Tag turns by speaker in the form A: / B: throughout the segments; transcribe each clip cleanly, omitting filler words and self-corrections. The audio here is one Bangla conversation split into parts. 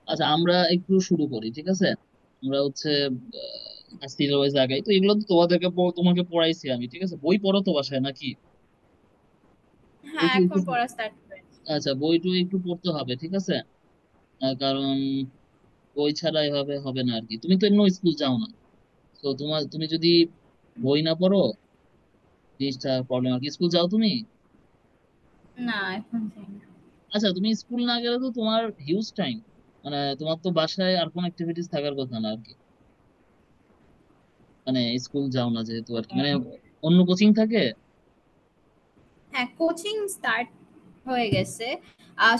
A: আচ্ছা, আমরা একটু শুরু করি, ঠিক আছে? আমরা হচ্ছে সিরিয়াল ওয়াইজ আগাই। তো এগুলো তো তোমাকে পড়াইছি আমি, ঠিক আছে? বই পড়ো তো বাসায় নাকি? বই
B: হ্যাঁ,
A: টই একটু
B: এখন পড়া স্টার্ট করেছি।
A: আচ্ছা, বই টই একটু পড়তে হবে, ঠিক আছে? কারণ বই ছাড়া এভাবে হবে না আর কি। তুমি তো এমনি স্কুল যাও না, তো তুমি যদি বই না পড়ো, জিনিসটা প্রবলেম আর কি। স্কুল যাও তুমি?
B: না, এখন যাই না।
A: আচ্ছা, তুমি স্কুল না গেলে তো তোমার হিউজ টাইম, মানে তোমার তো বাসায় আর কোন অ্যাক্টিভিটিস থাকার কথা না আর কি। মানে স্কুল যাও না যেহেতু আর কি, মানে অন্য কোচিং থাকে।
B: হ্যাঁ, কোচিং স্টার্ট হয়ে গেছে।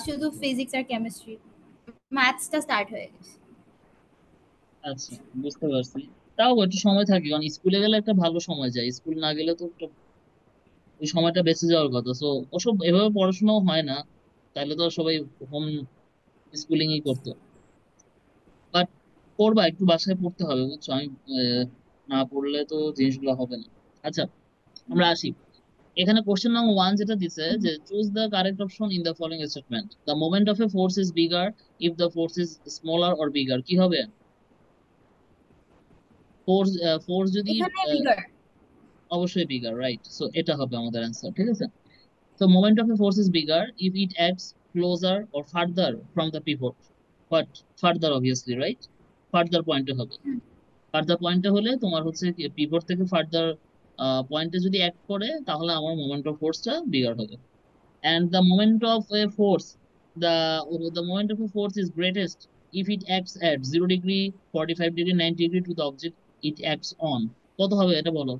B: শুধু ফিজিক্স আর কেমিস্ট্রি, ম্যাথসটা স্টার্ট হয়ে গেছে।
A: আচ্ছা, বুঝতে পারছি। তাও একটু সময় থাকে, কারণ স্কুলে গেলে একটা ভালো সময় যায়, স্কুল না গেলে তো ওই সময়টা বেঁচে যাওয়ার কথা। সো ওসব এভাবে পড়াশোনাও হয় না, তাহলে তো সবাই হোম স্কুলিংই করতো। বাট পড়বা, একটু বাসায় পড়তে হবে, বুঝছো? আমি না পড়লে তো জিনিসগুলো হবে না। আচ্ছা, আমরা আসি। এখানে কোশ্চেন নাম্বার 1 যেটা দিছে, যে choose the correct option in the following statement, the moment of A force is bigger if the force is smaller or bigger. কি হবে? ফোর্স ফোর্স যদি
B: এখানে
A: আহ,
B: বিগার।
A: অবশ্যই বিগার, রাইট? সো এটা হবে আমাদের অ্যান্সার, ঠিক আছে? So moment of a force is bigger if it acts closer or further from the pivot. But further obviously, right? Further point এ হবে। ফার্দার পয়েন্টে হলে তোমার হচ্ছে পিভট থেকে ফার্দার পয়েন্টে যদি অ্যাক্ট করে, তাহলে আমার মোমেন্ট অফ ফোর্সটা বিগার হবে। And the moment of a force, the the moment of a force is greatest if it acts at 0 degree, 45 degree, 90 degree to the object it acts on. কত হবে এটা বলো?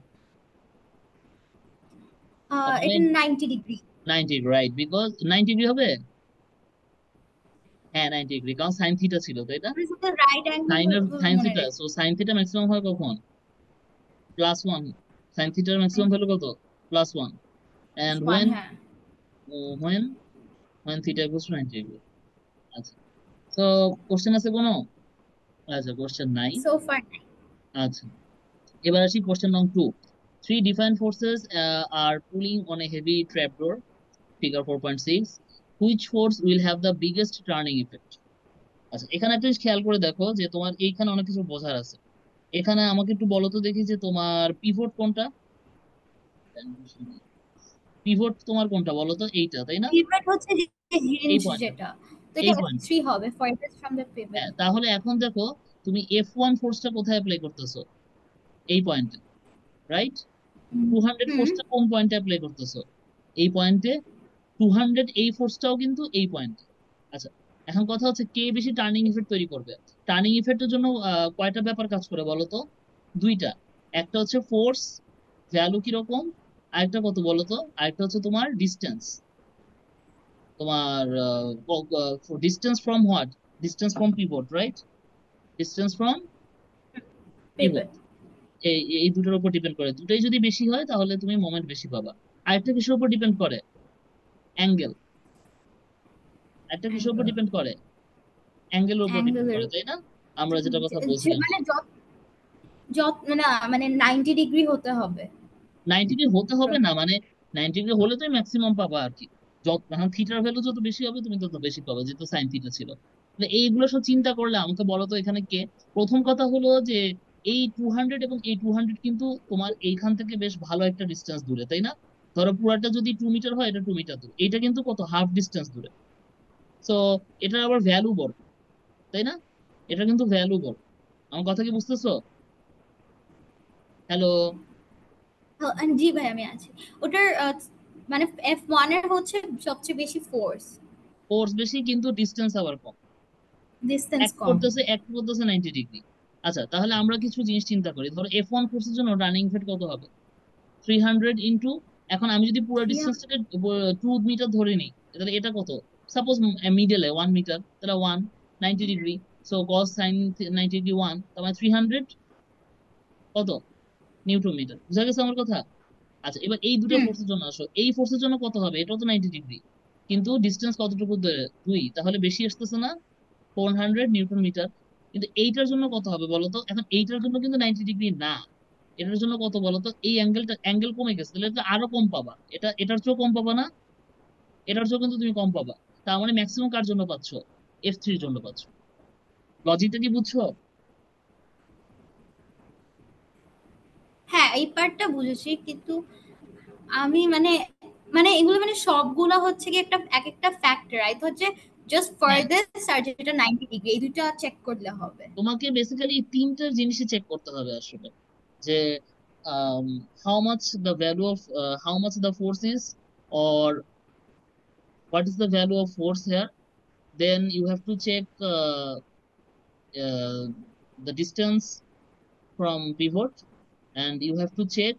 A: তাহলে
B: এটা 90 ডিগ্রি।
A: 90, রাইট? বিকজ 90 ডিগ্রি হবে। হ্যাঁ, 90 ডিগ্রি, কারণ সাইন থিটা ছিল, তাই না?
B: রাইট অ্যাঙ্গেল
A: সাইন
B: মনে
A: থিটা,
B: রেখে।
A: সো সাইন থিটা ম্যাক্সিমাম হয় কখন? +1। সাইন থিটার ম্যাক্সিমাম ভ্যালু কত? +1। এন্ড
B: ওয়ান, হ্যাঁ।
A: When when theta equals to 90 degree. আচ্ছা, তো কোশ্চেন আছে কোনো? আচ্ছা, কোশ্চেন নাই।
B: সো ফার নাই।
A: আচ্ছা, এবার আসি কোশ্চেন নং 2। Three defined forces are pulling on a heavy trapdoor, figure 4.6. Which force will have the biggest turning effect? আচ্ছা, এখানে একটা জিনিস খেয়াল করে দেখো, যে তোমার এইখানে অনেক কিছু বোঝার আছে। এখানে আমাকে একটু বলো তো দেখি, যে তোমার পিভট কোনটা? পিভট তোমার কোনটা বলো তো? এইটা, তাই না?
B: পিভট হচ্ছে যে
A: এই
B: হিঞ্জ
A: পয়েন্টটা,
B: যেটা। তো
A: এই
B: এটা
A: পয়েন্ট।
B: F3 হবে, ফার্থেস্ট ফ্রম দ্য পিভট।
A: হ্যাঁ, তাহলে এখন দেখো, তুমি F1 ফোর্সটা কোথায় অ্যাপ্লাই করতেছো? এই পয়েন্টে, রাইট? 200
B: হুম।
A: ফোর্সটা কোন পয়েন্টে অ্যাপ্লাই করতেছো? এই পয়েন্টে। 200 এই ফোর্সটাও কিন্তু এই পয়েন্টে। আচ্ছা, এখন কথা হচ্ছে কে বেশি টার্নিং ইফেক্ট তৈরি করবে। টার্নিং ইফেক্টের জন্য কয়টা ব্যাপার কাজ করে বলো তো? দুইটা। একটা হচ্ছে ফোর্স ভ্যালু কিরকম, আরেকটা কত বলো তো? আরেকটা হচ্ছে তোমার ডিস্টেন্স। তোমার distance from what? Distance from pivot, right? Distance from pivot.
B: Pivot.
A: এই এই দুটোর উপর ডিপেন্ড করে, দুটোই যদি বেশি হয় তাহলে তুমি মোমেন্ট বেশি পাবা। আরেকটা কিসের উপর ডিপেন্ড করে? অ্যাঙ্গেল। একটা কিসের উপর
B: অ্যাঙ্গেল।
A: ডিপেন্ড করে? অ্যাঙ্গেলের উপর ডিপেন্ড
B: অ্যাঙ্গেলের
A: করে, তাই না? আমরা যেটা কথা বলছিলাম।
B: মানে যত যত না, মানে 90 ডিগ্রি হতে হবে।
A: 90 ডিগ্রি হতে হবে না মানে, 90 ডিগ্রি হলে তুমি ম্যাক্সিমাম পাবা আর কি। যত এখন থিটার ভ্যালু যত বেশি হবে তুমি তত বেশি পাবে, যেহেতু সাইন থিটা ছিল। তাহলে এইগুলো সব চিন্তা করলে আমাকে বলো তো এখানে কে। প্রথম কথা হলো যে এই 200 এবং এই 200 কিন্তু তোমার এইখান থেকে বেশ ভালো একটা ডিস্টেন্স দূরে, তাই না? ধরো পুরাটা যদি 2 মিটার হয়, এটা 2 মিটার দূরে, এটা কিন্তু কত, হাফ ডিস্টেন্স দূরে। তো এটার আবার ভ্যালু বড়, তাই না? এটা কিন্তু ভ্যালু বড়। আমার কথা কি বুঝতেছো? হ্যালো?
B: জি ভাই, আমি আছি। ওটার মানে F1 এর হচ্ছে সবচেয়ে বেশি ফোর্স।
A: ফোর্স বেশি কিন্তু ডিস্টেন্স আবার কম।
B: ডিসটেন্স
A: এক
B: কম।
A: করতেছে, এক করতেছে 90 ডিগ্রি। আচ্ছা, তাহলে আমরা কিছু জিনিস চিন্তা করি। ধরো F1 ফোর্সের জন্য রানিং ফেট কত হবে? 300 ইন্টু, এখন আমি যদি পুরো
B: থ্রি।
A: ডিস্টেন্সটাকে 2 মিটার ধরে নিই, তাহলে এটা কত? সাপোজ মিডলে 1 মিটার, তাহলে 90 ডিগ্রি। সো কস সাইন 90 ডিগ্রি 1, তার মানে 300 কত নিউটন মিটার। বুঝা গেছে আমার কথা? আচ্ছা, এবার এই দুটো
B: হুম।
A: ফোর্সের জন্য আসো, এই ফোর্সের জন্য কত হবে? এটাও তো 90 ডিগ্রি, কিন্তু ডিস্টেন্স কতটুকু ধরে? 2, তাহলে বেশি আসতেছে না? 400 নিউটন মিটার। কিন্তু এইটার জন্য কত হবে বলতো? এখন এইটার জন্য কিন্তু 90 ডিগ্রি না, এটার জন্য কত বলতো? এই অ্যাঙ্গেলটা, অ্যাঙ্গেল কমে গেছে, তাহলে এটা আরো কম পাবা। এটা এটার চেয়েও কম পাবা না? এটার চেয়েও কিন্তু তুমি কম পাবা। তার মানে ম্যাক্সিমাম কার জন্য পাচ্ছ? F3 জন্য পাচ্ছ। লজিকটা কি বুঝছো?
B: হ্যাঁ, এই পার্টটা বুঝেছি, কিন্তু আমি মানে মানে এগুলো মানে সবগুলো হচ্ছে কি একটা এক একটা ফ্যাক্টর, আই হচ্ছে জাস্ট
A: হ্যাঁ,
B: ফার্দার আর যেটা 90 ডিগ্রি, এই দুটো চেক করলে হবে।
A: তোমাকে বেসিক্যালি তিনটা জিনিসই চেক করতে হবে আসলে, যে how much the value of, how much the force is, or what is the value of force here. Then you have to check uh, the distance from pivot, and you have to check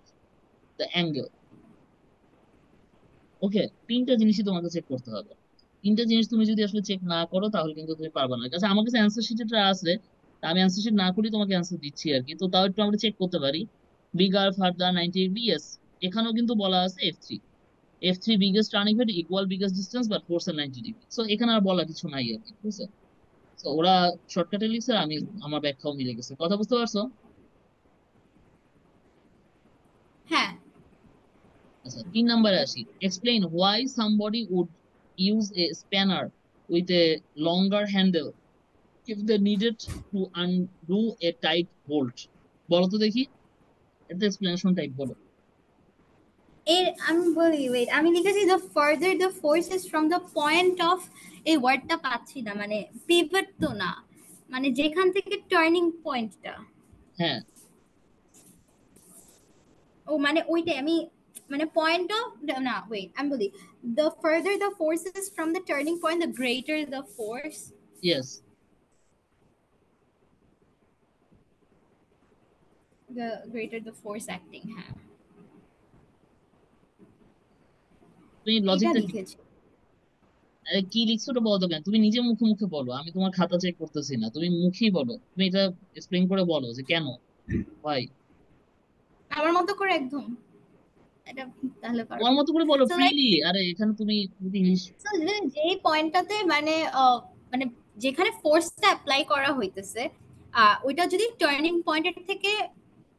A: the angle. ওকে, তিনটা জিনিসই তোমাকে চেক করতে হবে। তিনটা জিনিস তুমি যদি আসলে চেক না করো তাহলে কিন্তু তুমি পারবে না। আচ্ছা, আমার কাছে অ্যান্সার শিট এটা আছে, তা আমি অ্যান্সার শিট না করি তোমাকে অ্যান্সার দিচ্ছি আর কি। তো তাও একটু আমরা চেক করতে পারি। Bigger further 90 degree, yes. এখানেও কিন্তু বলা আছে F3, F3 biggest turning head equal biggest distance but force এর 90 ডিগ্রি। সো এখানে আর বলার কিছু নাই আর কি, ঠিক আছে। তো ওরা শর্টকাটে লিখছে, আমি আমার ব্যাখ্যাও মিলে গেছে। কথা বুঝতে পারছো?
B: হ্যাঁ,
A: আচ্ছা, 3 নম্বরে আসি। Explain why somebody would use a spanner with a longer handle if they needed to undo a tight bolt। বলো তো দেখি, এটা এক্সপ্লেনেশন টাইপ বলো।
B: এর আমি বলি, ওয়েট, আমি লিখেছি the further the forces from the point of, এই ওয়ার্ডটা পাচ্ছি না, মানে পিভট তো না, মানে যেখান থেকে টার্নিং পয়েন্টটা,
A: হ্যাঁ,
B: ও মানে ওইটাই আমি, মানে পয়েন্ট অফ, না ওয়েট আমি বলি, the further the forces from the turning point the greater the force,
A: yes.
B: The greater the force acting, হ্যাঁ
A: তুমি
B: এটা
A: লজিকটা কি,
B: লিখেছি।
A: কি লিখছো ওটা বলো তো কেন? তুমি নিজে মুখে মুখে বলো, আমি তোমার খাতা চেক করতেছি না, তুমি মুখেই বলো, তুমি এটা এক্সপ্লেইন করে বলো যে কেন, ভাই।
B: আমার মতো করে একদম, এটা তাহলে
A: তোমার
B: পারবো।
A: মতো করে বলো
B: সো লাইক,
A: ফ্রিলি, আরে এখানে তুমি যদি ইংলিশ।
B: সো যেই পয়েন্টটাতে মানে মানে যেখানে ফোর্সটা অ্যাপ্লাই করা হইতেছে, ওইটা যদি টার্নিং পয়েন্টের থেকে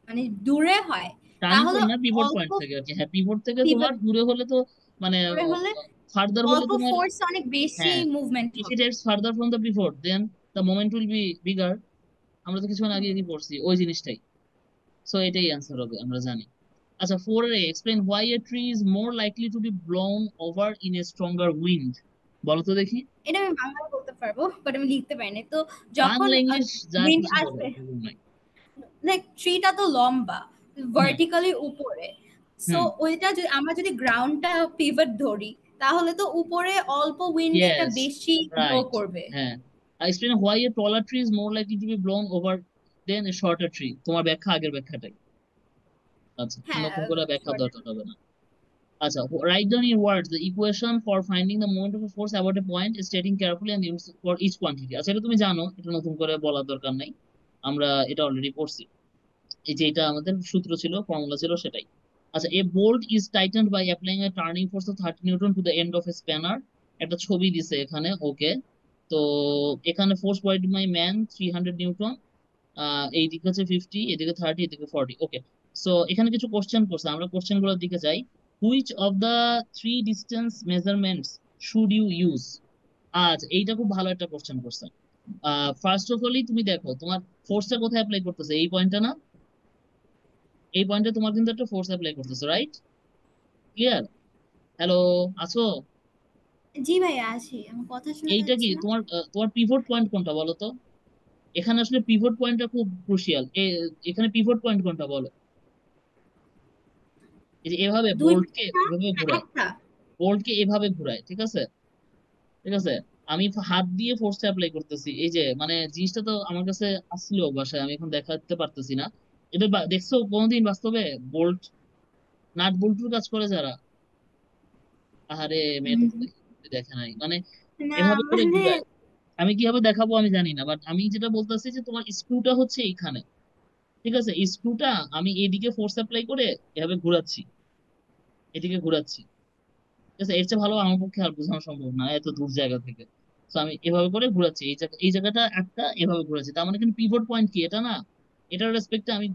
B: মানে দূরে হয়,
A: টার্নিং
B: তাহলে
A: পয়েন্ট না, পিভট
B: অল্প
A: পয়েন্ট থেকে আর কি। হ্যাঁ, পিভট থেকে
B: পিভট
A: তোমার দূরে হলে তো মানে
B: দূরে হলে
A: ফার্দার হলে
B: অল্প
A: তোমার,
B: ফোর্স অনেক বেশি
A: হ্যাঁ,
B: মুভমেন্ট
A: if it
B: হবে।
A: is further from the pivot then the moment will be bigger। আমরা তো কিছুক্ষণ আগে কি পড়ছি ওই জিনিসটাই। সো এটাই অ্যান্সার হবে, আমরা জানি। আচ্ছা, 4 a explain why a tree is more likely to be blown over in a stronger wind. বলো তো দেখি।
B: এটা আমি বাংলা বলতে পারবো, বাট আমি লিখতে পারিনি তো। যখন
A: বাংলা ইংলিশ যা
B: উইন্ড
A: খুশি বলো,
B: আসবে,
A: প্রবলেম নাই।
B: লাইক ট্রিটা তো লম্বা,
A: হুম,
B: ভার্টিক্যালি উপরে, সো
A: হুম,
B: ওইটা যদি আমরা যদি গ্রাউন্ডটা পিভট ধরি, তাহলে তো উপরে অল্প উইন্ডে এটা
A: ইয়েস,
B: বেশি গ্রো
A: রাইট।
B: করবে।
A: হ্যাঁ, explain why a taller tree is more likely to be blown over than a shorter tree. তোমার ব্যাখ্যা আগের ব্যাখ্যাটাই। আচ্ছা,
B: হ্যাঁ,
A: নতুন করে ব্যাখ্যা
B: short.
A: দরকার হবে না। আচ্ছা, write down in words the equation for finding the moment of a force about a point, stating carefully and use for each quantity। আচ্ছা, এটা তুমি জানো, এটা নতুন করে বলার দরকার নাই, আমরা এটা অলরেডি পড়ছি। এই যে এটা আমাদের সূত্র ছিল, ফর্মুলা ছিল, সেটাই। আচ্ছা, a bolt is tightened by applying a turning force of 30 newton to the end of a spanner. একটা ছবি দিছে এখানে, ওকে। তো এখানে force point by man 300 newton, এইদিকে হচ্ছে 50, এদিকে 30, এদিকে 40। ওকে, সো এখানে কিছু কোশ্চেন করছে, আমরা কোশ্চেন গুলোর দিকে যাই। Which of the three distance measurements should you use. আজ এইটা খুব ভালো একটা কোশ্চেন করছে। ফার্স্ট অফ অলই তুমি দেখো তোমার ফোর্সটা কোথায় অ্যাপ্লাই করতেছে, এই পয়েন্টটা না? এই পয়েন্টে তোমার কিন্তু একটা ফোর্স অ্যাপ্লাই করতেছে, রাইট? ক্লিয়ার? হ্যালো, আছো?
B: জি ভাইয়া, আছি, আমার কথা শোনা
A: এইটা কি
B: যাচ্ছে না?
A: তোমার তোমার পিভট পয়েন্ট কোনটা বলো তো? এখানে আসলে পিভট পয়েন্টটা খুব ক্রুশিয়াল। এখানে পিভট পয়েন্ট কোনটা বলো? এই যে এভাবে বোল্টকে
B: দুইটা
A: এভাবে
B: না
A: ঘোরায়,
B: একটা?
A: বোল্টকে এভাবে ঘোরায়, ঠিক আছে? ঠিক আছে, আমি হাত দিয়ে ফোর্স অ্যাপ্লাই করতেছি, এই যে মানে জিনিসটা তো আমার কাছে আসছিল বাসায়, আমি এখন দেখাতে পারতেছি না। এটা দেখছো কোনোদিন বাস্তবে? বোল্ট, নাট বল্টুর কাজ করে যারা, আহারে, মেয়েটা তো
B: উম,
A: দেখে নাই মানে,
B: না
A: এভাবে করে
B: মানে,
A: ঘুরায়। আমি কিভাবে দেখাবো আমি জানি না, বাট আমি যেটা বলতেছি যে তোমার স্ক্রুটা হচ্ছে এইখানে, ঠিক আছে? স্ক্রুটা আমি এদিকে ফোর্স অ্যাপ্লাই করে এভাবে ঘুরাচ্ছি, এদিকে ঘুরাচ্ছি, ঠিক আছে? এর চেয়ে ভালো আমার পক্ষে আর বোঝানো সম্ভব না এত দূর জায়গা থেকে। তো আমি এভাবে করে ঘুরাচ্ছি, এই জায়গাটা একটা এভাবে ঘুরাচ্ছি, তার মানে কিন্তু পিভট পয়েন্ট কি এটা না, এটার রেসপেক্টে আমি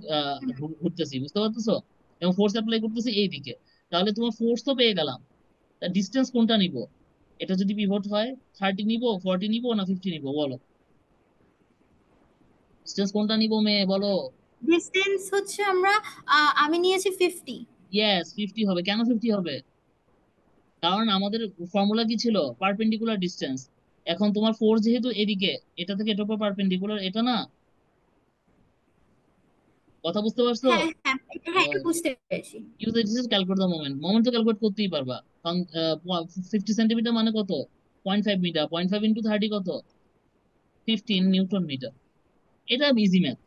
A: ঘুরতেছি, বুঝতে পারতেছো? এবং ফোর্স অ্যাপ্লাই করতেছি এইদিকে। তাহলে তোমার ফোর্স তো পেয়ে গেলাম, তার ডিস্টেন্স কোনটা নিব? এটা যদি পিভট হয়, 30 নিব, 40 নিব, না 50 নিব, বলো? ডিস্টেন্স কোনটা নিবো মেয়ে বলো?
B: ডিস্টেন্স হচ্ছে আমরা আমি নিয়েছি 50।
A: ইয়েস, 50 হবে। কেন 50 হবে? কারণ আমাদের ফর্মুলা কি ছিল? Perpendicular distance. এখন তোমার ফোর্স যেহেতু এদিকে, এটা থেকে এটার উপর পারপেন্ডিকুলার, এটা না। কথা বুঝতে পারছো?
B: হ্যাঁ হ্যাঁ হ্যাঁ, এটা বুঝতে পেরেছি।
A: Use it calculate the moment. Moment তো ক্যালকুলেট করতেই পারবা, কারণ 50 সেন্টিমিটার মানে কত? 0.5 মিটার। 0.5 × 30 কত? 15 নিউটন মিটার। এটা ইজি ম্যাথ।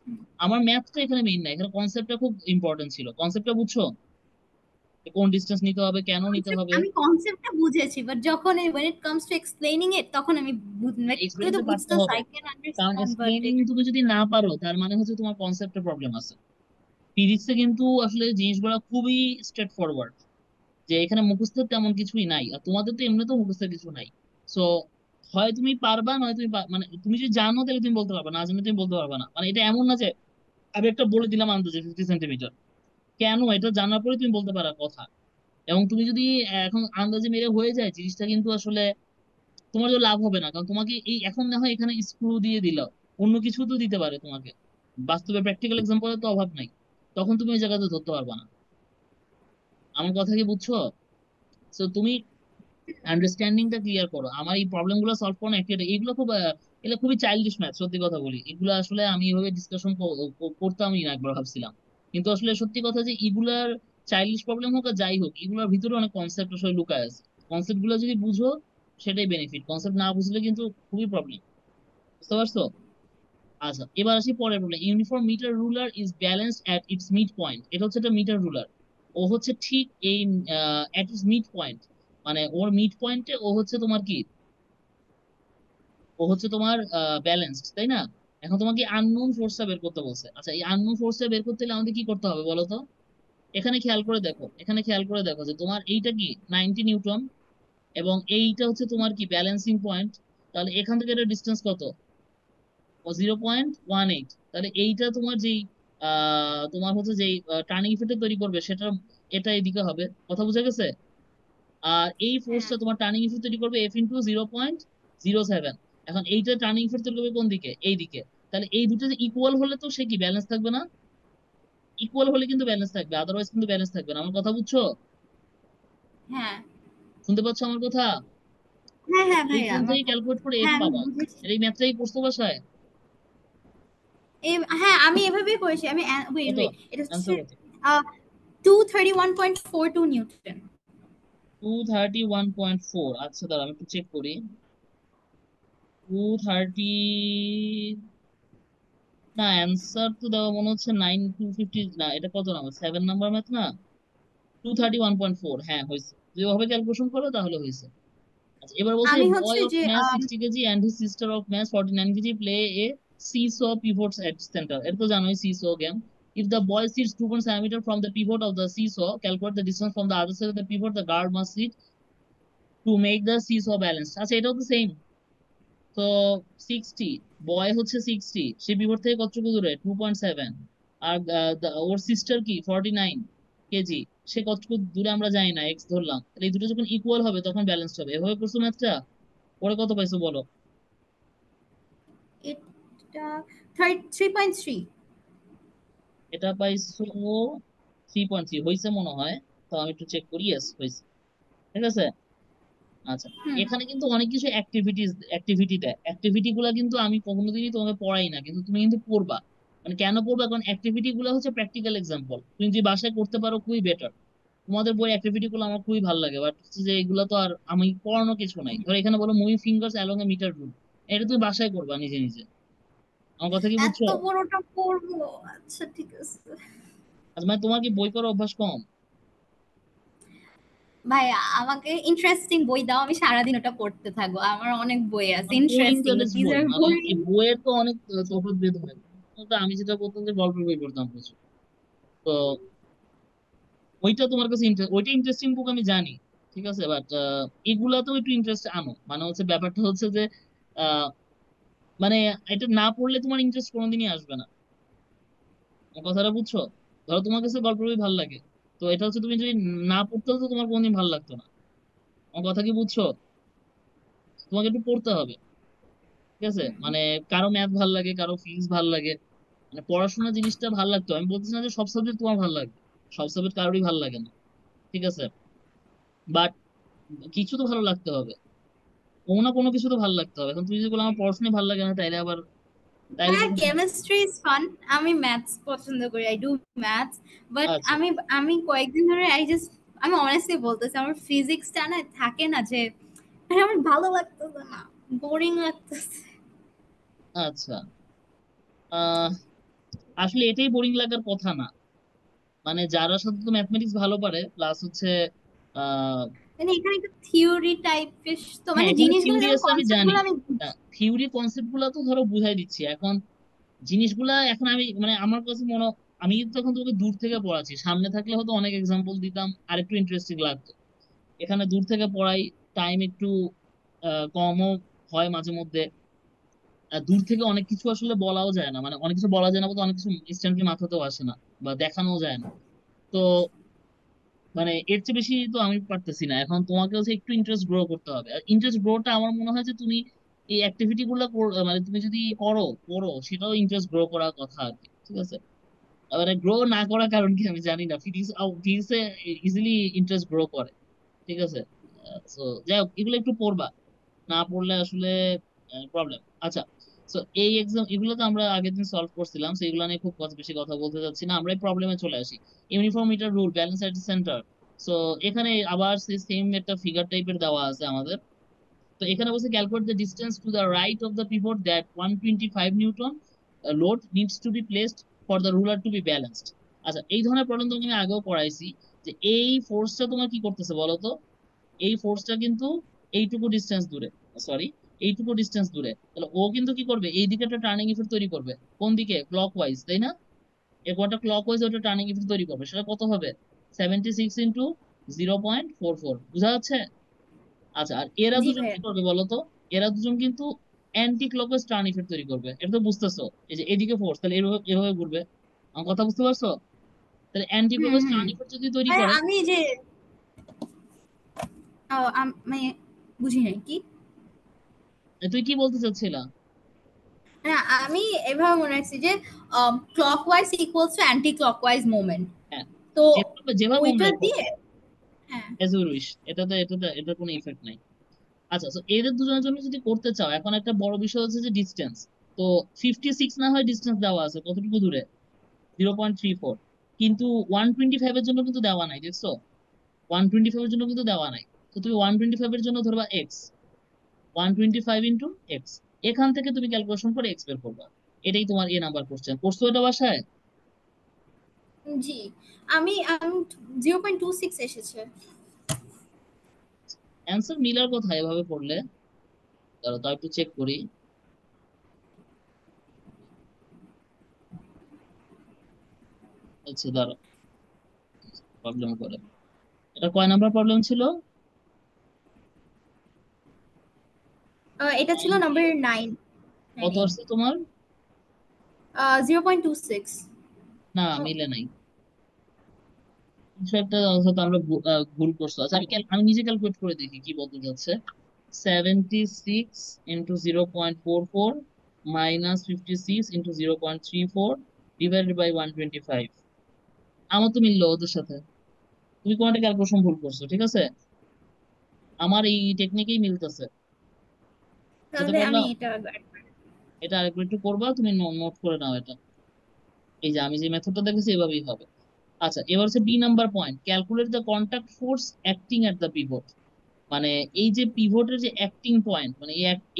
A: আমার ম্যাথটা এখানে মেইন না, এখানে কনসেপ্টটা খুব ইম্পর্টেন্ট ছিল। কনসেপ্টটা বুঝছো? যে কোন ডিস্টেন্স নিতে হবে, কেন নিতে হবে।
B: আমি কনসেপ্টটা বুঝেছি, বাট যখন when it comes to explaining it তখন আমি তুই তো
A: এক্সপিরিয়েন্সে পারতে
B: বুঝতেছ,
A: হবে।
B: I can
A: কারণ
B: understand but
A: এক্সপ্লেনিং তুমি যদি না পারো, তার মানে হচ্ছে তোমার কনসেপ্টে প্রবলেম আছে। ফিজিক্সে কিন্তু আসলে জিনিসগুলো খুবই স্ট্রেট ফরওয়ার্ড, যে এখানে মুখস্থের তেমন কিছুই নাই, আর তোমাদের তো এমনিতেও মুখস্থের কিছু নাই। সো হয় তুমি পারবা, নয় তুমি মানে তুমি যদি জানো তাহলে তুমি বলতে পারবা, না জানলে তুমি বলতে পারবা না। মানে এটা এমন না যে আমি একটা বলে দিলাম আন্দাজে 50 সেন্টিমিটার, কেন এটা জানার পরে তুমি বলতে পারার কথা। এবং তুমি যদি এখন আন্দাজে মেরে হয়ে যায় জিনিসটা, কিন্তু আসলে তোমার যে লাভ হবে না। কারণ তোমাকে এই এখন না হয় এখানে স্ক্রু দিয়ে দিল, অন্য কিছু তো দিতে পারে তোমাকে, বাস্তবে প্র্যাকটিক্যাল এক্সাম্পলের তো অভাব নাই। তখন তুমি ওই জায়গাতে ধরতে পারবা না। আমার কথা কি বুঝছো? তো তুমি আন্ডারস্ট্যান্ডিংটা ক্লিয়ার করো, আমার এই প্রবলেম গুলো সলভ করো না একটা একটা। এগুলো খুব এগুলো খুবই চাইল্ডিশ ম্যাথ, সত্যি কথা বলি। এগুলো আসলে আমি এভাবে ডিসকাশন করতামই না, একবার ভাবছিলাম। কিন্তু আসলে সত্যি কথা যে এগুলার চাইল্ডিশ প্রবলেম হোক আর যাই হোক, এগুলোর ভিতরে অনেক কনসেপ্ট আসলে লুকায় আছে। কনসেপ্ট গুলো যদি বুঝো, সেটাই বেনিফিট। কনসেপ্ট না বুঝলে কিন্তু খুবই প্রবলেম। বুঝতে পারছো? আচ্ছা, এবার আসি পরের problem. Uniform metre ruler is balanced at its mid point. এটা হচ্ছে একটা মিটার রুলার। ও হচ্ছে ঠিক এই অ্যাট ইটস মিড পয়েন্ট, মানে ওর মিড পয়েন্টে ও হচ্ছে তোমার কি, ও হচ্ছে তোমার ব্যালেন্সড, তাই না? এখন তোমাকে আননোন ফোর্সটা বের করতে বলছে। আচ্ছা, এই আননোন ফোর্সটা বের করতে হলে আমাদের কি করতে হবে বলো তো? এখানে খেয়াল করে দেখো, এখানে খেয়াল করে দেখো যে তোমার এইটা কি 90 নিউটন, এবং এইটা হচ্ছে তোমার কি ব্যালেন্সিং পয়েন্ট। তাহলে এখান থেকে এটা ডিস্টেন্স কত? ও 0.18। তাহলে এইটা তোমার যেই তোমার হচ্ছে যেই টার্নিং ইফেক্ট তৈরি করবে, সেটা এটা এদিকে হবে। কথা বুঝা গেছে? আর এই
B: হ্যাঁ
A: ফোর্সটা তোমার টার্নিং ইফেক্ট তৈরি করবে F × 0.07। এখন এইটা টার্নিং ইফেক্ট তৈরি করবে কোন দিকে? এই দিকে। তাহলে এই দুটো যে ইকুয়াল হলে তো সে কি ব্যালেন্স থাকবে না? ইকুয়াল হলে কিন্তু ব্যালেন্স থাকবে, আদারওয়াইজ কিন্তু ব্যালেন্স থাকবে না। আমার কথা বুঝছো?
B: হ্যাঁ
A: শুনতে পাচ্ছ আমার কথা?
B: হ্যাঁ হ্যাঁ
A: এই
B: ভাইয়া আমার
A: অনুযায়ী ক্যালকুলেট করে এফ
B: হ্যাঁ আমি
A: পাবা।
B: বুঝেছি।
A: আর এই ম্যাথটাই করছো বাসায়?
B: হ্যাঁ আমি এভাবেই করেছি। আমি ওয়েট
A: কত
B: ওয়েট এটা হচ্ছে
A: অ্যান্সার? কত?
B: 231.42 নিউটন।
A: 231.4। আচ্ছা, দাঁড়া আমি একটু চেক করি। 230। না, অ্যান্সার তো দেওয়া মনে হচ্ছে 9 250। না, এটা কত নাম্বার? 7 নাম্বার ম্যাথ না? 231.4, হ্যাঁ হয়েছে। যেভাবে ক্যালকুলেশন করো তাহলে হয়েছে। আচ্ছা, এবার বলছে
B: আমি হচ্ছে
A: বয় অফ
B: যে
A: mass 60 KG and his sister of mass 49 KG play a seesaw pivots at center. এটা তো জানোই seesaw game. If the boy sits 2.7 meters from the pivot of the seesaw, calculate the distance from the other side of the pivot the guard must sit to make the seesaw balance. আচ্ছা, এটাও তো সেম। তো 60, বয় হচ্ছে 60, সে পিভট থেকে কতটুকু দূরে? 2.7। আর ওর সিস্টার কি 49 কেজি, সে কতটুকু দূরে আমরা জানি না, এক্স ধরলাম। তাহলে এই দুটো যখন ইকুয়াল হবে তখন ব্যালেন্সড হবে। এভাবে করছো ম্যাথটা? পরে কত পাইছো বলো?
B: এটা 3.3।
A: এটা পাইছো 3.3। হয়েছে মনে হয়। তো আমি একটু চেক করি। ইয়েস, হয়েছে। ঠিক আছে। আচ্ছা,
B: হুম।
A: এখানে কিন্তু অনেক কিছু অ্যাক্টিভিটি দেয়। অ্যাক্টিভিটি গুলা কিন্তু আমি কোনোদিনই তোমাকে পড়াই না, কিন্তু তুমি কিন্তু পড়বা। মানে কেন পড়বা? কারণ অ্যাক্টিভিটি গুলো হচ্ছে প্র্যাকটিক্যাল এক্সাম্পল, তুমি যদি বাসায় করতে পারো খুবই বেটার। তোমাদের বই অ্যাক্টিভিটি গুলো আমার খুবই ভালো লাগে, বাট হচ্ছে যে এগুলো তো আর আমি পড়ানো কিছু নাই। ধর এখানে বলো মুভিং ফিঙ্গার্স অ্যালং এ মিটার রুল, এটা তুমি বাসায় করবা নিজে নিজে। আমার কথা কি বুঝছো?
B: এত বড়টা পড়বো? আচ্ছা ঠিক আছে।
A: আচ্ছা, মানে তোমার কি বই পড়ার অভ্যাস কম?
B: ভাই আমাকে ইন্টারেস্টিং বই দাও, আমি সারাদিন ওটা পড়তে থাকবো। আমার অনেক বই আছে
A: কোন
B: ইন্টারেস্টিং, বাট
A: ইন্টারেস্ট
B: দিস
A: বই?
B: আর
A: মানে
B: বোরিং।
A: এই বইয়ের তো অনেক তফাৎ ভেদ হয়। তো আমি যেটা বলতাম যে গল্পের বই পড়তাম প্রচুর। তো ওইটা তোমার কাছে ওইটা ইন্টারেস্টিং বুক আমি জানি, ঠিক আছে। বাট এগুলাতেও একটু ইন্টারেস্ট আনো। মানে হচ্ছে ব্যাপারটা হচ্ছে যে আহ, মানে এটা না পড়লে তোমার ইন্টারেস্ট কোনোদিনই আসবে না। আমার কথাটা বুঝছো? ধরো তোমার কাছে গল্পের বই ভালো লাগে, তো এটা হচ্ছে তুমি যদি না পড়তে হতো তোমার কোনোদিন ভালো লাগতো না। আমার কথা কি বুঝছো? তোমাকে একটু পড়তে হবে। ঠিক আছে, মানে কারো ম্যাথ ভাল লাগে, কারো ফিজিক্স ভাল লাগে, মানে পড়াশোনা জিনিসটা ভালো লাগতো, আমি বলতেছি না যে সব সাবজেক্ট তোমার ভালো লাগবে, সব সাবজেক্ট কারোরই ভালো লাগে না, ঠিক আছে, বাট কিছু তো ভালো লাগতে হবে, কোনো না কোনো কিছু তো ভালো লাগতে হবে। এখন তুই যদি বলো আমার পড়াশোনাই ভালো লাগে না, তাইলে আবার, তাইলে তো
B: হ্যাঁ,
A: কোনো-
B: কেমিস্ট্রি ইজ ফান। আমি ম্যাথস পছন্দ করি, আই ডু ম্যাথস। বাট
A: আচ্ছা
B: আমি কয়েকদিন ধরে আমি অনেস্টলি বলতেছি, আমার ফিজিক্সটা না থাকে না যে, মানে আমার ভালো লাগতেছে না, বোরিং লাগতেছে।
A: আচ্ছা, আহ আসলে এটাই বোরিং লাগার কথা না, মানে যারা সাধারণত ম্যাথমেটিক্স ভালো পারে প্লাস হচ্ছে আহ
B: মানে এখানে একটু থিওরি টাইপের, তো
A: হ্যাঁ
B: মানে
A: এখানে
B: জিনিসগুলো
A: থিওরি
B: যেমন
A: আছে আমি
B: কনসেপ্ট
A: জানি,
B: গুলো আমি বুঝি।
A: থিওরি কনসেপ্ট গুলা তো ধরো বুঝাই দিচ্ছি, এখন জিনিসগুলা এখন আমি মানে আমার কাছে মনে, আমি তো এখন তোকে দূর থেকে পড়াচ্ছি, সামনে থাকলে হয়তো অনেক এক্সাম্পল দিতাম আর একটু ইন্টারেস্টিং লাগতো, এখানে দূর থেকে পড়াই, টাইম একটু কমও হয় মাঝে মধ্যে, দূর থেকে অনেক কিছু আসলে বলাও যায় না, মানে অনেক কিছু বলা যায় না বলতে অনেক কিছু ইনস্ট্যান্টলি মাথাতেও আসে না বা দেখানোও যায় না, তো মানে এর চেয়ে বেশি তো আমি পারতেছি না, এখন তোমাকে হচ্ছে একটু ইন্টারেস্ট গ্রো করতে হবে, আর ইন্টারেস্ট গ্রোটা আমার মনে হয় যে তুমি এই অ্যাক্টিভিটি গুলো মানে তুমি যদি করো সেটাও ইন্টারেস্ট গ্রো করার কথা আর কি, ঠিক আছে, মানে গ্রো না করার কারণ কি আমি জানি না, ফিজিক্সে ইজিলি ইন্টারেস্ট গ্রো করে, ঠিক আছে, তো যাই হোক এগুলো একটু পড়বা, না পড়লে আসলে প্রবলেম। আচ্ছা, তো এই এক্সাম এগুলো তো আমরা আগের দিন সলভ করছিলাম, তো এগুলো নিয়ে খুব বেশি কথা বলতে চাচ্ছি না, আমরা এই প্রবলেমে চলে আসি। ইউনিফর্ম মিটার রুল, ব্যালেন্স এট সেন্টার। সো এখানে আবার সেম একটা ফিগার টাইপের দেওয়া আছে আমাদের, তো এখানে বলছে calculate the distance to the right of the pivot that 125 newton load needs to be placed for the ruler to be balanced. আচ্ছা, এই ধরনের প্রবলেম তোমাকে আমি আগেও পড়াইছি, যে এই ফোর্সটা তোমার কি করতেছে বলো তো, এই ফোর্সটা কিন্তু এইটুকু ডিস্টেন্স দূরে, সরি এইটুকু ডিস্টেন্স দূরে, তাহলে ও কিন্তু কি করবে, এই দিকে একটা টার্নিং ইফেক্ট তৈরি করবে, কোন দিকে, ক্লক ওয়াইজ, তাই না, এর একটা ক্লক ওয়াইজ ওটা টার্নিং ইফেক্ট তৈরি করবে, সেটা কত হবে, 76 × 0.44, বুঝা যাচ্ছে? আচ্ছা, আর এরা
B: জি
A: দুজন
B: ভাইয়া।
A: কি করবে বলো তো, এরা দুজন কিন্তু অ্যান্টি ক্লকওয়াইজ টার্ন ইফেক্ট তৈরি করবে, এটা তো বুঝতেছো, এই যে এদিকে ফোর্স তাহলে এভাবে এভাবে ঘুরবে, আমার কথা বুঝতে পারছো, তাহলে অ্যান্টি
B: হুম
A: ক্লকওয়াইজ
B: হুম।
A: টার্ন ইফেক্ট যদি তৈরি
B: ভাইয়া
A: করে,
B: আমি যে মানে বুঝি নাই কি।
A: তুই কি বলতে চাচ্ছিলা?
B: না, আমি এভাবে মনে রাখছি যে clockwise equals to anti clockwise movement.
A: হ্যাঁ,
B: তো
A: যেভাবে যেভাবে মনে
B: ওইটা
A: রাখো,
B: দিয়ে, হ্যাঁ।
A: এজ ইউ উইশ, এটাতে এটা কোনো ইফেক্ট নাই। আচ্ছা, তো এদের দুজনের জন্য যদি করতে চাও, এখন একটা বড় বিষয় হচ্ছে যে ডিস্টেন্স, তো 56 না হয় ডিস্টেন্স দেওয়া আছে কতটুকু দূরে, 0.34, কিন্তু 125 এর জন্য কিন্তু দেওয়া নাই, দেখছো, 125 এর জন্য কিন্তু দেওয়া নাই, তো তুমি 125 এর জন্য ধরবা এক্স, 125 × এক্স, এখান থেকে তুমি ক্যালকুলেশন করে এক্স বের করবা, এটাই তোমার এ নাম্বার কোশ্চেন, করছো এটা বাসায়?
B: জি, আমি আমি 0.26 এসেছে।
A: অ্যান্সার মিলার কোথায় এভাবে পড়লে, দাঁড়াও তাও একটু চেক করি, আচ্ছা দাঁড়াও, প্রবলেম করে, এটা কয় নাম্বার প্রবলেম ছিল?
B: এটা ছিল
A: 9
B: নাম্বার 9।
A: কত
B: 9
A: আসছে তোমার?
B: 0.26।
A: না, মিলে নাই, কিছু একটা হয়তো আমরা ভুল করছো। আচ্ছা আমি নিজে ক্যালকুলেট করে দেখি কি বলতে যাচ্ছে, 76 × 0.44 -56 × 0.34 ÷ 125, আমার তো মিললো ওদের সাথে, তুমি কোনটা ক্যালকুলেশন ভুল করছো, ঠিক আছে, আমার এই টেকনিকেই মিলতেছে, বুঝতে
B: তাহলে
A: পারলা?
B: আমি এটা
A: এটা আরেকবার একটু করবা, তুমি নোট করে নাও এটা, এই যে আমি যে মেথডটা দেখেছি এভাবেই হবে। আচ্ছা, এবার হচ্ছে B number point, calculate the contact force acting at the pivot, মানে এই যে পিভটের যে অ্যাক্টিং পয়েন্ট, মানে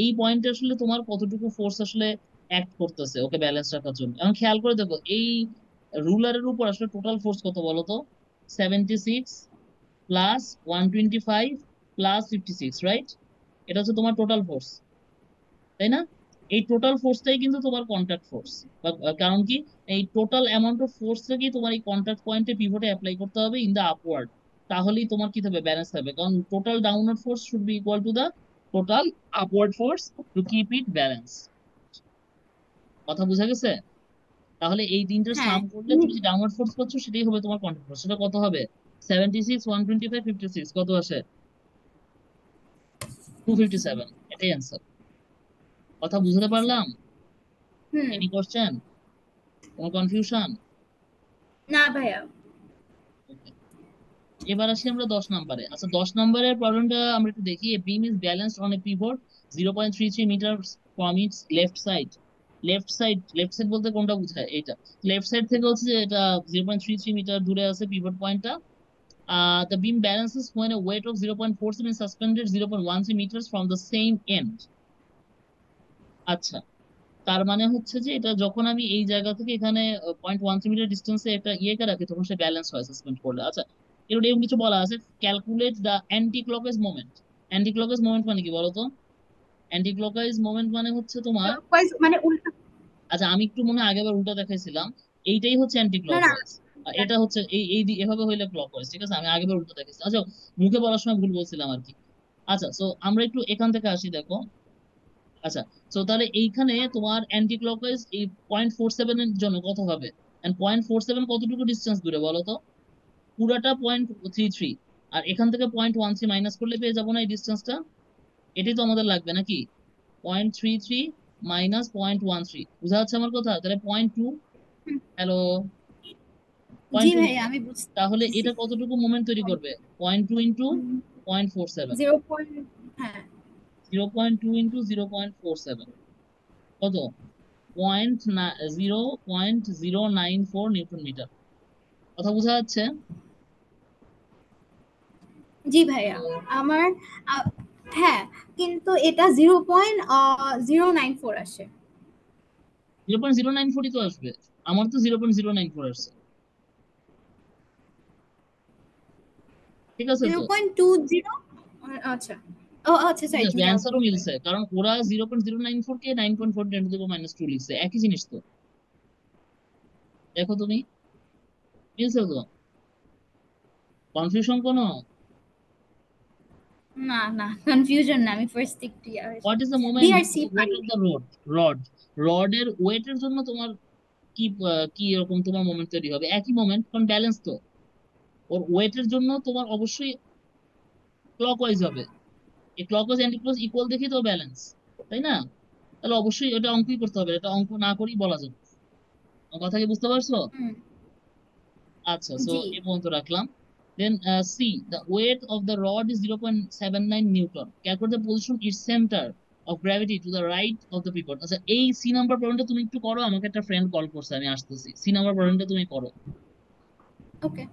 A: এই পয়েন্টে আসলে তোমার কতটুকু ফোর্স আসলে অ্যাক্ট করতেছে ওকে ব্যালেন্স রাখার জন্য, এখন খেয়াল করে দেখো এই রুলারের উপর আসলে টোটাল ফোর্স কত বলো তো, 76 প্লাস 125 প্লাস 56, রাইট, এটা হচ্ছে তোমার টোটাল ফোর্স, তাই না, এই টোটাল ফোর্সটাই কিন্তু তোমার কন্টাক্ট ফোর্স, কারণ কি, এই টোটাল অ্যামাউন্ট অফ ফোর্সটাকে তোমার এই কন্টাক্ট পয়েন্টে পিভটে অ্যাপ্লাই করতে হবে ইন দা আপওয়ার্ড, তাহলেই তোমার কি হবে, ব্যালেন্স হবে, কারণ total downward force should be equal to the total upward force to keep it balance, কথা বোঝা গেছে? তাহলে এই তিনটার
B: হ্যাঁ।
A: সাম করলে তুমি যে ডাউনওয়ার্ড ফোর্স পাচ্ছ সেটাই হবে তোমার কন্টাক্ট ফোর্স, সেটা কত হবে, 76, 125, 56, কত আসে, 257, এটাই অ্যান্সার, কথা বুঝতে পারলাম?
B: হুম।
A: Any question? কোনো কনফিউশন?
B: না ভাইয়া।
A: ওকে, এবার আসি আমরা 10 নম্বরে। আচ্ছা, 10 নম্বরের প্রবলেমটা আমরা একটু দেখি। Beam is balanced on a pivot 0.33 metre from its left side. Left side, left side বলতে কোনটা বোঝায়? এটা লেফট সাইড থেকে হচ্ছে যে এটা 0.33 মিটার দূরে আছে পিভট পয়েন্টটা। The beam balances when a weight of 0.47 is suspended 0.13 meters from the same end. আচ্ছা, তার মানে হচ্ছে যে এটা যখন আমি এই জায়গা থেকে এখানে 0.13 মিটার ডিস্টেন্সে একটা ইয়েকে রাখি তখন সে ব্যালেন্স হয় সাসপেন্ড করলে। আচ্ছা, এরকম কিছু বলা আছে, calculate the anti clockwise moment. Anti clockwise moment মানে কি বলতো? অ্যান্টি ক্লকওয়াইজ মোমেন্ট মানে হচ্ছে তোমার,
B: মানে উল্টা।
A: আচ্ছা আমি একটু মনে হয় আগেবার উল্টা দেখাইছিলাম, এইটাই হচ্ছে অ্যান্টি
B: না না।
A: ক্লকওয়াইজ। এটা হচ্ছে এভাবে হইলে ক্লকওয়াইজ, ঠিক আছে? আমি আগেবার উল্টা দেখাইছি। আচ্ছা, মুখে বলার সময় ভুল বলছিলাম আর কি। আচ্ছা, সো আমরা একটু এখান থেকে আসি, দেখো। আচ্ছা, তো তাহলে এইখানে তোমার অ্যান্টি ক্লকওয়াইজ এই 0.47 এর জন্য কত হবে? এন্ড 0.47 কতটুকু ডিস্টেন্স দূরে বলো তো? পুরাটা 0.33। আর এখান থেকে 0.13 মাইনাস করলে পেয়ে যাবো না এই ডিস্টেন্সটা? এটাই তো আমাদের লাগবে নাকি? 0.33 মাইনাস 0.13, বুঝা যাচ্ছে আমার কথা? তাহলে 0.2। হ্যালো?
B: জি
A: 0.2।
B: ভাইয়া আমি বুঝতে
A: তাহলে
B: পারতেছি।
A: এটা কতটুকু মোমেন্ট তৈরি করবে? 0.2 ইন্টু 0.47।
B: 0. হ্যাঁ।
A: 0.2 ইন্টু 0.47 কত? 0.094 নিউটন মিটার। কথা বোঝা যাচ্ছে?
B: জি ভাইয়া। আমার আ- হ্যাঁ, কিন্তু এটা 0.094 আসে।
A: 0.094ই তো আসবে। আমার তো 0.094 আসছে। ঠিক আছে
B: জিরো
A: তো?
B: পয়েন্ট টু জিরো আচ্ছা। ও আচ্ছা,
A: ঠিক
B: সরি,
A: আছে,
B: তুমি আবার
A: অ্যান্সারও
B: বলবে।
A: মিলছে, কারণ ওরা 0.094 কে 9.4 × 10⁻² লিখছে, একই জিনিস তো। দেখো তুমি, মিলছে তো? কনফিউশন কোনো?
B: না না, কনফিউশন না, আমি ফার্স্ট একটু ইয়া হয়েছে।
A: What is the
B: b
A: moment
B: আর সি
A: ওয়েট
B: পারি।
A: Of the rod? রড, রডের ওয়েটের জন্য তোমার কি কি এরকম তোমার মোমেন্ট তৈরি হবে? একই মোমেন্ট, কারণ ব্যালেন্স তো। ওর ওয়েটের জন্য তোমার অবশ্যই ক্লকওয়াইজ হবে। এই ক্লকওয়াইজ অ্যান্টি ক্লক ইকুয়াল দেখি তো ব্যালেন্স, তাই না? তাহলে অবশ্যই এটা অঙ্কই করতে হবে, এটা অঙ্ক না করেই বলা যাবে। আমার কথা কি বুঝতে পারছো?
B: হুম।
A: আচ্ছা, সো
B: জি।
A: এ পর্যন্ত রাখলাম। Then c, the weight of the rod is 0.79 newton, calculate the position its center of gravity to the right of the pivot। আচ্ছা, এই সি নাম্বার প্রবলেমটা তুমি একটু করো, আমাকে একটা ফ্রেন্ড কল করছে, আমি আসতেছি। সি নাম্বার প্রবলেমটা তুমি করো।
B: ওকে।